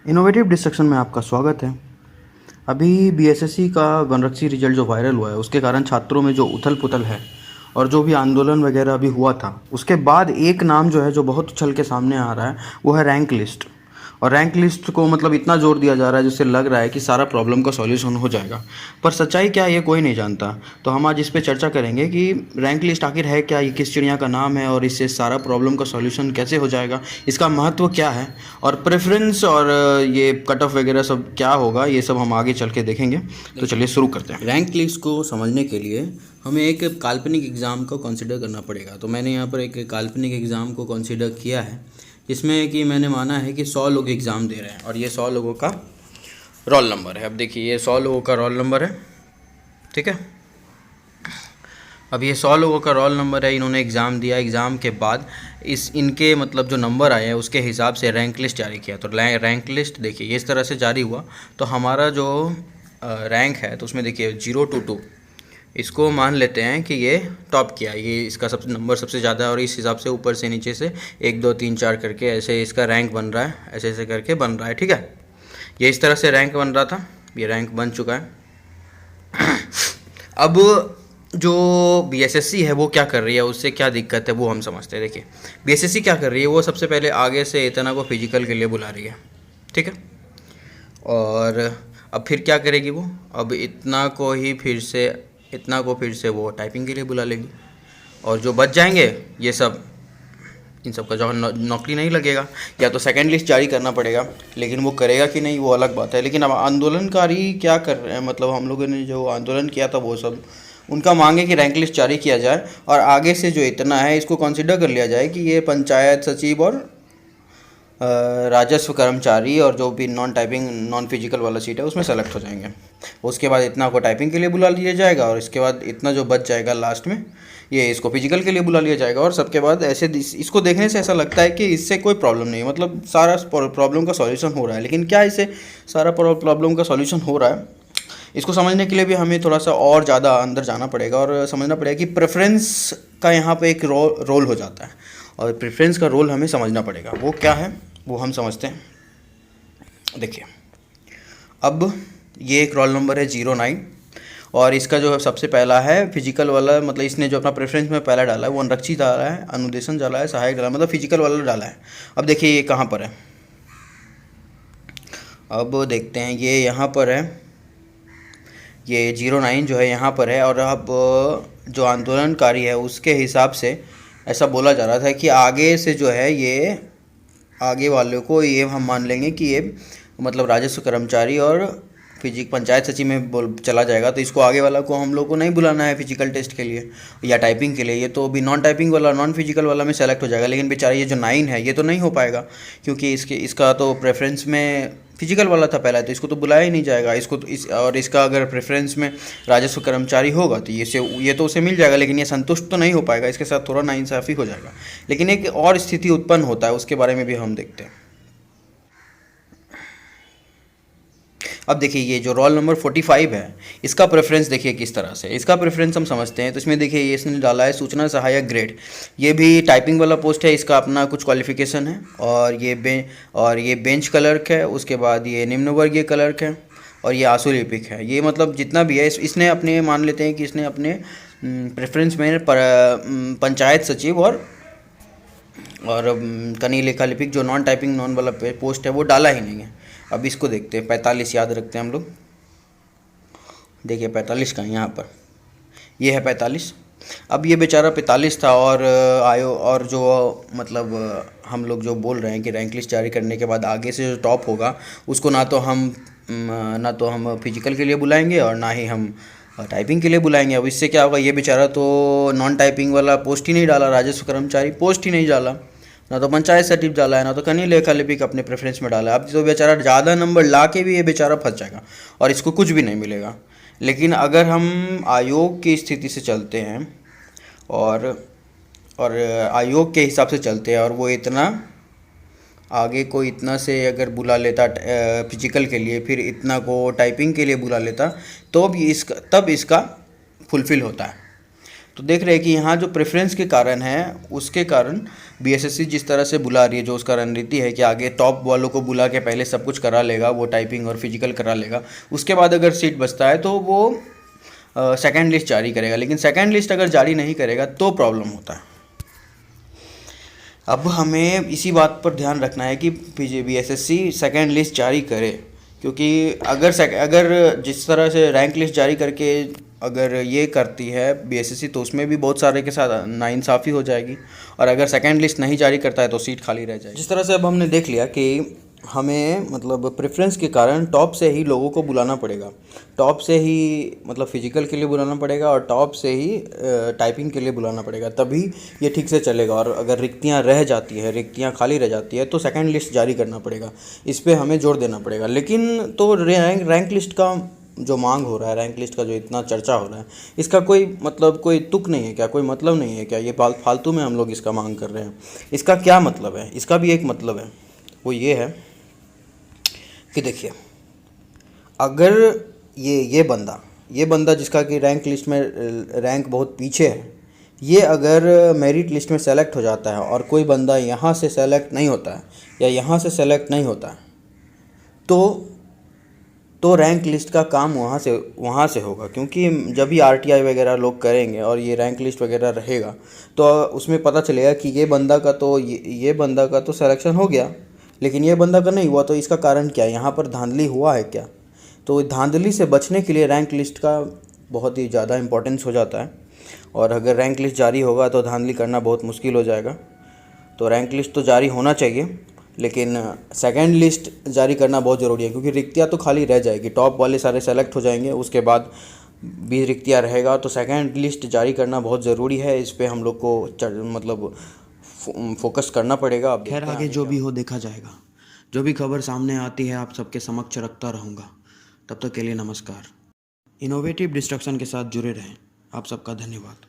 Innovative destruction में आपका स्वागत है। अभी बीएसएससी का वनरक्षी रिजल्ट जो वायरल हुआ है उसके कारण छात्रों में जो उथल पुथल है और जो भी आंदोलन वगैरह अभी हुआ था उसके बाद एक नाम जो है जो बहुत उछल के सामने आ रहा है वो है रैंक लिस्ट। और रैंक लिस्ट को मतलब इतना जोर दिया जा रहा है जिससे लग रहा है कि सारा प्रॉब्लम का सॉल्यूशन हो जाएगा, पर सच्चाई क्या है ये कोई नहीं जानता। तो हम आज इस पे चर्चा करेंगे कि रैंक लिस्ट आखिर है क्या, ये किस चिड़िया का नाम है और इससे सारा प्रॉब्लम का सॉल्यूशन कैसे हो जाएगा, इसका महत्व क्या है और प्रेफरेंस और ये कट ऑफ वगैरह सब क्या होगा, ये सब हम आगे चल के देखेंगे। तो चलिए शुरू करते हैं। रैंक लिस्ट को समझने के लिए हमें एक काल्पनिक एग्ज़ाम को कंसिडर करना पड़ेगा। तो मैंने यहाँ पर एक काल्पनिक एग्ज़ाम को कंसिडर किया है जिसमें कि मैंने माना है कि 100 लोग एग्ज़ाम दे रहे हैं और ये 100 लोगों का रोल नंबर है। अब देखिए ये 100 लोगों का रोल नंबर है, ठीक है। अब ये 100 लोगों का रोल नंबर है, इन्होंने एग्ज़ाम दिया। एग्ज़ाम के बाद इनके मतलब जो नंबर आए हैं उसके हिसाब से रैंक लिस्ट जारी किया। तो रैंक लिस्ट देखिए इस तरह से जारी हुआ। तो हमारा जो रैंक है तो उसमें देखिए 0 to 2 इसको मान लेते हैं कि ये टॉप किया, ये इसका सब नंबर सबसे ज़्यादा है और इस हिसाब से ऊपर से नीचे से 1 2 3 4 करके ऐसे इसका रैंक बन रहा है, ऐसे ऐसे करके बन रहा है, ठीक है। ये इस तरह से रैंक बन रहा था, ये रैंक बन चुका है। अब जो बीएसएससी है वो क्या कर रही है, उससे क्या दिक्कत है वो हम समझते हैं। देखिए बीएसएससी क्या कर रही है, वो सबसे पहले आगे से इतना को फिजिकल के लिए बुला रही है, ठीक है। और अब फिर क्या करेगी वो, अब इतना को फिर से वो टाइपिंग के लिए बुला लेगी और जो बच जाएंगे ये सब, इन सब का जो नौकरी नहीं लगेगा। या तो सेकंड लिस्ट जारी करना पड़ेगा, लेकिन वो करेगा कि नहीं वो अलग बात है। लेकिन अब आंदोलनकारी क्या कर रहे हैं, मतलब हम लोगों ने जो आंदोलन किया था वो सब उनका मांग है कि रैंक लिस्ट जारी किया जाए और आगे से जो इतना है इसको कंसिडर कर लिया जाए कि ये पंचायत सचिव और राजस्व कर्मचारी और जो भी नॉन टाइपिंग नॉन फिजिकल वाला सीट है उसमें सेलेक्ट हो जाएंगे। उसके बाद इतना को टाइपिंग के लिए बुला लिया जाएगा और इसके बाद इतना जो बच जाएगा लास्ट में ये इसको फिजिकल के लिए बुला लिया जाएगा। और सबके बाद ऐसे इसको देखने से ऐसा लगता है कि इससे कोई प्रॉब्लम नहीं है, मतलब सारा प्रॉब्लम का सॉल्यूशन हो रहा है। लेकिन क्या इससे सारा प्रॉब्लम का सॉल्यूशन हो रहा है, इसको समझने के लिए भी हमें थोड़ा सा और ज़्यादा अंदर जाना पड़ेगा और समझना पड़ेगा कि प्रेफरेंस का यहाँ पे एक रोल हो जाता है और प्रेफरेंस का रोल हमें समझना पड़ेगा। वो क्या है वो हम समझते हैं। देखिए अब ये एक रोल नंबर है 09 और इसका जो सबसे पहला है फिजिकल वाला, मतलब इसने जो अपना प्रेफरेंस में पहला डाला है वो वनरक्षी डाला है, अनुदेशन डाला है, सहायक डाला है, मतलब फिजिकल वाला डाला है। अब देखिए ये कहाँ पर है, अब देखते हैं ये यहाँ पर है, ये 09 जो है यहाँ पर है। और अब जो आंदोलनकारी है उसके हिसाब से ऐसा बोला जा रहा था कि आगे से जो है ये आगे वाले को ये हम मान लेंगे कि ये मतलब राजस्व कर्मचारी और पंचायत सचिव में चला जाएगा। तो इसको आगे वाला को हम लोग को नहीं बुलाना है फिजिकल टेस्ट के लिए या टाइपिंग के लिए, ये तो अभी नॉन टाइपिंग वाला नॉन फिजिकल वाला में सेलेक्ट हो जाएगा। लेकिन बेचारा ये जो 9 है ये तो नहीं हो पाएगा क्योंकि इसका तो प्रेफरेंस में फिजिकल वाला था पहला, तो इसको तो बुलाया ही नहीं जाएगा। इसको तो और इसका अगर प्रेफरेंस में राजस्व कर्मचारी होगा तो ये तो उसे मिल जाएगा, लेकिन ये संतुष्ट तो नहीं हो पाएगा, इसके साथ थोड़ा नाइंसाफ़ी हो जाएगा। लेकिन एक और स्थिति उत्पन्न होता है उसके बारे में भी हम देखते हैं। अब देखिए ये जो रोल नंबर 45 है इसका प्रेफरेंस देखिए किस तरह से, इसका प्रेफरेंस हम समझते हैं। तो इसमें देखिए ये इसने डाला है सूचना सहायक ग्रेड, ये भी टाइपिंग वाला पोस्ट है, इसका अपना कुछ क्वालिफिकेशन है। और ये बेंच क्लर्क है, उसके बाद ये निम्न वर्गीय क्लर्क है और ये आशु लिपिक है। ये मतलब जितना भी है इसने अपने मान लेते हैं कि इसने अपने प्रेफरेंस में पंचायत सचिव और कनीय लेखा लिपिक जो नॉन टाइपिंग नॉन वाला पोस्ट है वो डाला ही नहीं है। अब इसको देखते हैं, 45 याद रखते हैं हम लोग। देखिए 45 का यहाँ पर ये है 45। अब ये बेचारा 45 था और जो मतलब हम लोग जो बोल रहे हैं कि रैंक लिस्ट जारी करने के बाद आगे से जो टॉप होगा उसको ना तो हम फिजिकल के लिए बुलाएंगे और ना ही हम टाइपिंग के लिए बुलाएंगे। अब इससे क्या होगा, ये बेचारा तो नॉन टाइपिंग वाला पोस्ट ही नहीं डाला, राजस्व कर्मचारी पोस्ट ही नहीं डाला, ना तो पंचायत सचिव डाला है, ना तो कनीय लेखा लिपिक अपने प्रेफरेंस में डाला है। अब तो बेचारा ज़्यादा नंबर ला के भी ये बेचारा फंस जाएगा और इसको कुछ भी नहीं मिलेगा। लेकिन अगर हम आयोग की स्थिति से चलते हैं और आयोग के हिसाब से चलते हैं और वो इतना आगे को इतना से अगर बुला लेता फिजिकल के लिए, फिर इतना को टाइपिंग के लिए बुला लेता, तो तब इसका फुलफ़िल होता है। तो देख रहे हैं कि यहाँ जो प्रेफरेंस के कारण है उसके कारण बीएसएससी जिस तरह से बुला रही है, जो उसका रणनीति है कि आगे टॉप वालों को बुला के पहले सब कुछ करा लेगा, वो टाइपिंग और फिजिकल करा लेगा, उसके बाद अगर सीट बचता है तो वो सेकेंड लिस्ट जारी करेगा। लेकिन सेकेंड लिस्ट अगर जारी नहीं करेगा तो प्रॉब्लम होता है। अब हमें इसी बात पर ध्यान रखना है कि बीएसएससी सेकेंड लिस्ट जारी करे, क्योंकि अगर जिस तरह से रैंक लिस्ट जारी करके अगर ये करती है बीएसएससी तो उसमें भी बहुत सारे के साथ नाइंसाफ़ी हो जाएगी, और अगर सेकेंड लिस्ट नहीं जारी करता है तो सीट खाली रह जाएगी। जिस तरह से अब हमने देख लिया कि हमें मतलब प्रेफरेंस के कारण टॉप से ही लोगों को बुलाना पड़ेगा, टॉप से ही मतलब फिजिकल के लिए बुलाना पड़ेगा और टॉप से ही टाइपिंग के लिए बुलाना पड़ेगा, तभी ये ठीक से चलेगा। और अगर रिक्तियाँ रह जाती है, रिक्तियाँ खाली रह जाती है तो सेकंड लिस्ट जारी करना पड़ेगा, इस पर हमें जोर देना पड़ेगा। लेकिन तो रैंक लिस्ट का जो मांग हो रहा है, रैंक लिस्ट का जो इतना चर्चा हो रहा है, इसका कोई मतलब कोई तुक नहीं है क्या, कोई मतलब नहीं है क्या? ये फालतू में हम लोग इसका मांग कर रहे हैं। इसका क्या मतलब है? इसका भी एक मतलब है, वो ये है कि देखिए, अगर ये बंदा जिसका कि रैंक लिस्ट में रैंक बहुत पीछे है, ये अगर मेरिट लिस्ट में सेलेक्ट हो जाता है और कोई बंदा यहाँ से सेलेक्ट नहीं होता है या यहाँ से सेलेक्ट नहीं होता है, तो रैंक लिस्ट का काम वहाँ से होगा। क्योंकि जब भी आरटीआई वगैरह लोग करेंगे और ये रैंक लिस्ट वगैरह रहेगा तो उसमें पता चलेगा कि ये बंदा का तो सिलेक्शन हो गया, लेकिन ये बंदा का नहीं हुआ। तो इसका कारण क्या है? यहाँ पर धांधली हुआ है क्या? तो धांधली से बचने के लिए रैंक लिस्ट का बहुत ही ज़्यादा इम्पोर्टेंस हो जाता है, और अगर रैंक लिस्ट जारी होगा तो धांधली करना बहुत मुश्किल हो जाएगा। तो रैंक लिस्ट तो जारी होना चाहिए, लेकिन सेकंड लिस्ट जारी करना बहुत ज़रूरी है, क्योंकि रिक्तियाँ तो खाली रह जाएगी, टॉप वाले सारे सेलेक्ट हो जाएंगे, उसके बाद भी रिक्तियाँ रहेगा। तो सेकंड लिस्ट जारी करना बहुत ज़रूरी है, इस पर हम लोग को मतलब फोकस करना पड़ेगा। अब खैर आगे जो भी हो देखा जाएगा, जो भी खबर सामने आती है आप सबके समक्ष रखता रहूँगा। तब तक के लिए नमस्कार। इनोवेटिव डिस्ट्रक्शन के साथ जुड़े रहें। आप सबका धन्यवाद।